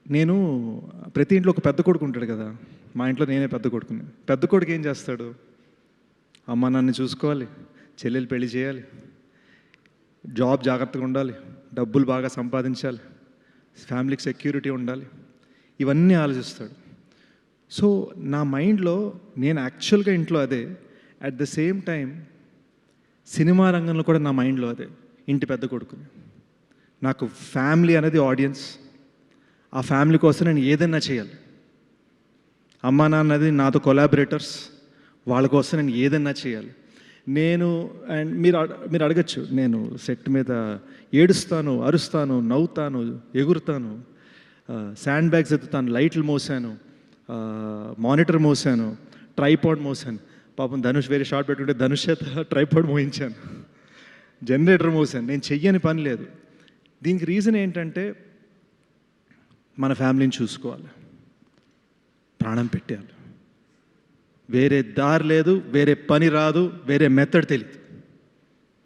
నేను ప్రతి ఇంట్లో ఒక పెద్ద కొడుకు ఉంటాడు కదా. మా ఇంట్లో నేనే పెద్ద కొడుకుని. పెద్ద కొడుకు ఏం చేస్తాడు? అమ్మ నన్ను చూసుకోవాలి, చెల్లెలు పెళ్లి చేయాలి, జాబ్ జాగ్రత్తగా ఉండాలి, డబ్బులు బాగా సంపాదించాలి, ఫ్యామిలీకి సెక్యూరిటీ ఉండాలి, ఇవన్నీ ఆలోచిస్తాడు. సో నా మైండ్లో నేను యాక్చువల్గా ఇంట్లో అదే, at the same time cinema రంగంలో కూడా నా మైండ్లో అదే. ఇంటి పెద్ద కొడుకుని, నాకు ఫ్యామిలీ అనేది ఆడియన్స్. ఆ ఫ్యామిలీ కోసం నేను ఏదైనా చేయాలి. అమ్మా నాన్నది నాతో కొలాబరేటర్స్, వాళ్ళ కోసం నేను ఏదైనా చేయాలి. నేను అండ్ మీరు అడగచ్చు, నేను సెట్ మీద ఏడుస్తాను, అరుస్తాను, నవ్వుతాను, ఎగురుతాను, శాండ్ బ్యాగ్స్ ఎత్తుతాను, లైట్లు మోసాను, మానిటర్ మోసాను, ట్రైపాడ్ మోసాను. పాపం ధనుష్ వేరే షార్ట్ పెట్టుకుంటే ధనుష్ చేత ట్రైపాడ్ మోయించాను, జనరేటర్ మోసాను. నేను చెయ్యని పని లేదు. దీనికి రీజన్ ఏంటంటే మన ఫ్యామిలీని చూసుకోవాలి, ప్రాణం పెట్టాలి. వేరే దారి లేదు, వేరే పని రాదు, వేరే మెథడ్ తెలియదు.